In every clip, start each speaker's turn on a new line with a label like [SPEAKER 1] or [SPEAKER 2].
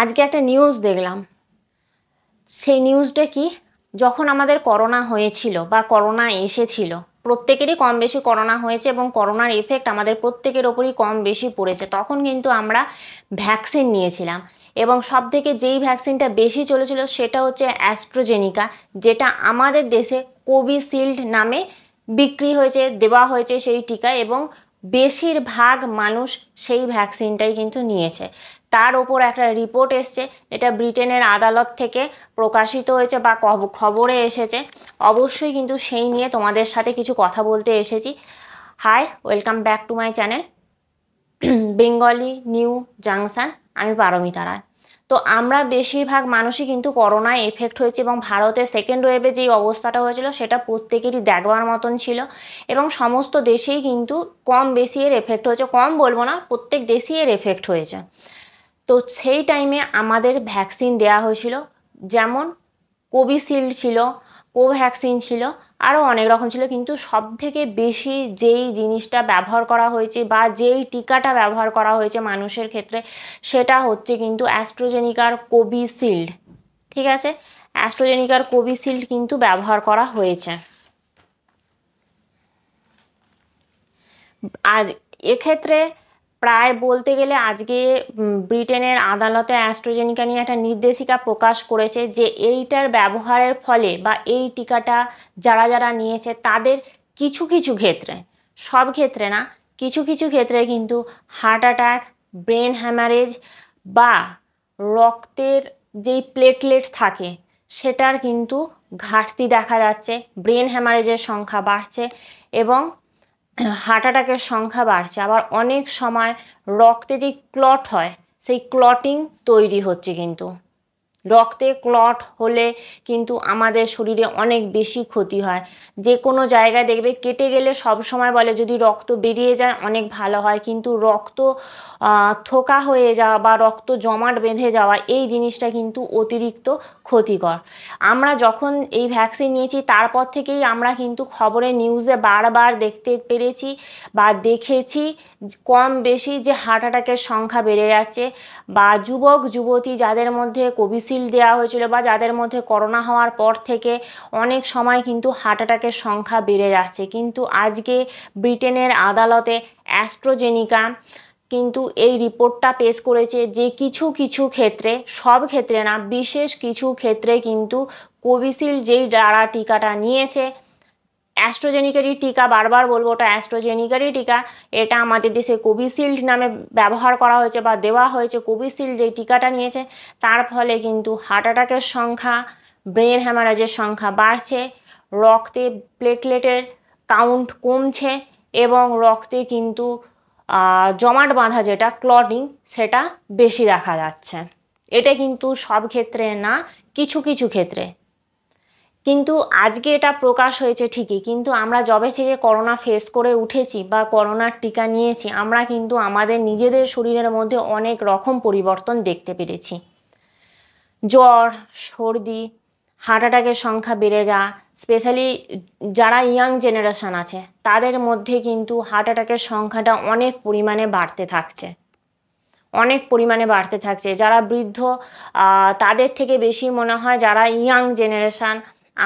[SPEAKER 1] আজকে একটা নিউজ দেখলাম। সেই নিউজটা কি, যখন আমাদের করোনা হয়েছিল বা করোনা এসেছিল, প্রত্যেকেরই কম বেশি করোনা হয়েছে এবং করোনার এফেক্ট আমাদের প্রত্যেকের ওপরই কম বেশি পড়েছে। তখন কিন্তু আমরা ভ্যাকসিন নিয়েছিলাম এবং সব থেকে যেই ভ্যাকসিনটা বেশি চলেছিল সেটা হচ্ছে অ্যাস্ট্রাজেনিকা, যেটা আমাদের দেশে কোভিশিল্ড নামে বিক্রি হয়েছে, দেওয়া হয়েছে সেই টিকা, এবং বেশিরভাগ মানুষ সেই ভ্যাকসিনটাই কিন্তু নিয়েছে। তার ওপর একটা রিপোর্ট এসছে, এটা ব্রিটেনের আদালত থেকে প্রকাশিত হয়েছে বা খবরে এসেছে। অবশ্যই কিন্তু সেই নিয়ে তোমাদের সাথে কিছু কথা বলতে এসেছি। Hi, welcome back to my channel Bengali new junction. আমি পারমিতা রায়। তো আমরা বেশিরভাগ মানুষই কিন্তু করোনায় এফেক্ট হয়েছে এবং ভারতের সেকেন্ড ওয়েভে যেই অবস্থাটা হয়েছিল সেটা প্রত্যেকেরই দেখবার মতন ছিল এবং সমস্ত দেশেই কিন্তু কম বেশি এর এফেক্ট হয়েছে। কম বলবো না, প্রত্যেক দেশেই এর এফেক্ট হয়েছে। তো সেই টাইমে আমাদের ভ্যাকসিন দেওয়া হয়েছিল, যেমন কোভিশিল্ড ছিল, কোভ্যাক্সিন ছিল, আরও অনেক রকম ছিল। কিন্তু সব থেকে বেশি যেই জিনিসটা ব্যবহার করা হয়েছে বা যেই টিকাটা ব্যবহার করা হয়েছে মানুষের ক্ষেত্রে, সেটা হচ্ছে কিন্তু অ্যাস্ট্রাজেনিকার কোভিশিল্ড। ঠিক আছে, অ্যাস্ট্রাজেনিকার কোভিশিল্ড কিন্তু ব্যবহার করা হয়েছে। আজ এক্ষেত্রে প্রায় বলতে গেলে আজকে ব্রিটেনের আদালতে অ্যাস্ট্রাজেনিকা নিয়ে একটা নির্দেশিকা প্রকাশ করেছে যে এইটার ব্যবহারের ফলে বা এই টিকাটা যারা যারা নিয়েছে তাদের কিছু কিছু ক্ষেত্রে, সব ক্ষেত্রে না, কিছু কিছু ক্ষেত্রে কিন্তু হার্ট অ্যাটাক, ব্রেন হ্যামারেজ বা রক্তের যেই প্লেটলেট থাকে সেটার কিন্তু ঘাটতি দেখা যাচ্ছে, ব্রেন হ্যামারেজের সংখ্যা বাড়ছে এবং হার্ট অ্যাটাকের সংখ্যা বাড়ছে। আবার অনেক সময় রক্তে যে ক্লট হয় সেই ক্লটিং তৈরি হচ্ছে। কিন্তু রক্তে ক্লট হলে কিন্তু আমাদের শরীরে অনেক বেশি ক্ষতি হয়। যে কোনো জায়গায় দেখবে কেটে গেলে সব সময় বলে যদি রক্ত বেরিয়ে যায় অনেক ভালো হয়, কিন্তু রক্ত থোকা হয়ে যাওয়া বা রক্ত জমাট বেঁধে যাওয়া এই জিনিসটা কিন্তু অতিরিক্ত ক্ষতিকর। আমরা যখন এই ভ্যাকসিন নিয়েছি তারপর থেকেই আমরা কিন্তু খবরে নিউজে বারবার দেখতে পেরেছি বা দেখেছি কম বেশি যে হার্ট অ্যাটাকের সংখ্যা বেড়ে যাচ্ছে, বা যুবক যুবতী যাদের মধ্যে কোভিশিল্ড দেওয়া হয়েছিল বা যাদের মধ্যে করোনা হওয়ার পর থেকে অনেক সময় কিন্তু হার্ট অ্যাটাকের সংখ্যা বেড়ে যাচ্ছে। কিন্তু আজকে ব্রিটেনের আদালতে অ্যাস্ট্রাজেনিকা কিন্তু এই রিপোর্টটা পেশ করেছে যে কিছু কিছু ক্ষেত্রে, সব ক্ষেত্রে না, বিশেষ কিছু ক্ষেত্রে কিন্তু কোভিশিল্ড যেই যারা টিকাটা নিয়েছে, অ্যাস্ট্রাজেনিকারই টিকা, বারবার বলবো ওটা অ্যাস্ট্রাজেনিকারই টিকা, এটা আমাদের দেশে কোভিশিল্ড নামে ব্যবহার করা হয়েছে বা দেওয়া হয়েছে। কোভিশিল্ড যেই টিকাটা নিয়েছে তার ফলে কিন্তু হার্ট অ্যাটাকের সংখ্যা, ব্রেন হ্যামারেজের সংখ্যা বাড়ছে, রক্তে প্লেটলেটের কাউন্ট কমছে এবং রক্তে কিন্তু জমাট বাঁধা যেটা ক্লটিং সেটা বেশি দেখা যাচ্ছে। এটা কিন্তু সব ক্ষেত্রে না, কিছু কিছু ক্ষেত্রে। কিন্তু আজকে এটা প্রকাশ হয়েছে ঠিকই, কিন্তু আমরা যবে থেকে করোনা ফেস করে উঠেছি বা করোনার টিকা নিয়েছি আমরা কিন্তু আমাদের নিজেদের শরীরের মধ্যে অনেক রকম পরিবর্তন দেখতে পেরেছি। জ্বর, সর্দি, হার্ট অ্যাটাকের সংখ্যা বেড়ে যাওয়া, স্পেশালি যারা ইয়াং জেনারেশন আছে তাদের মধ্যে কিন্তু হার্ট অ্যাটাকের সংখ্যাটা অনেক পরিমাণে বাড়তে থাকছে, অনেক পরিমাণে বাড়তে থাকছে। যারা বৃদ্ধ তাদের থেকে বেশি মনে হয় যারা ইয়াং জেনারেশান,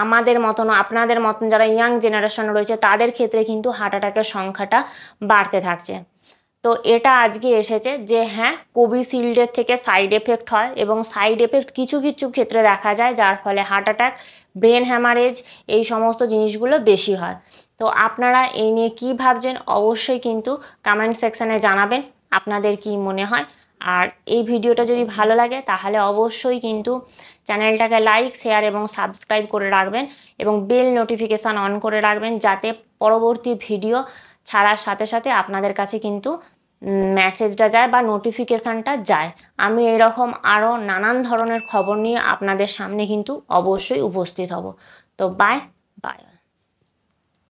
[SPEAKER 1] আমাদের মতন আপনাদের মতন যারা ইয়াং জেনারেশন রয়েছে তাদের ক্ষেত্রে কিন্তু হার্ট অ্যাটাকের সংখ্যাটা বাড়তে থাকছে। তো এটা আজকে এসেছে যে হ্যাঁ, কোভিশিল্ডের থেকে সাইড এফেক্ট হয় এবং সাইড এফেক্ট কিছু কিছু ক্ষেত্রে দেখা যায় যার ফলে হার্ট অ্যাটাক, ব্রেন হ্যামারেজ এই সমস্ত জিনিসগুলো বেশি হয়। তো আপনারা এই নিয়ে কী ভাবছেন অবশ্যই কিন্তু কমেন্ট সেকশানে জানাবেন আপনাদের কি মনে হয়। আর এই ভিডিওটা যদি ভালো লাগে তাহলে অবশ্যই কিন্তু চ্যানেলটাকে লাইক, শেয়ার এবং সাবস্ক্রাইব করে রাখবেন এবং বেল নোটিফিকেশান অন করে রাখবেন যাতে পরবর্তী ভিডিও ছাড়ার সাথে সাথে আপনাদের কাছে কিন্তু মেসেজটা যায় বা নোটিফিকেশানটা যায়। আমি এরকম আরও নানান ধরনের খবর নিয়ে আপনাদের সামনে কিন্তু অবশ্যই উপস্থিত হব। তো বাই বাই।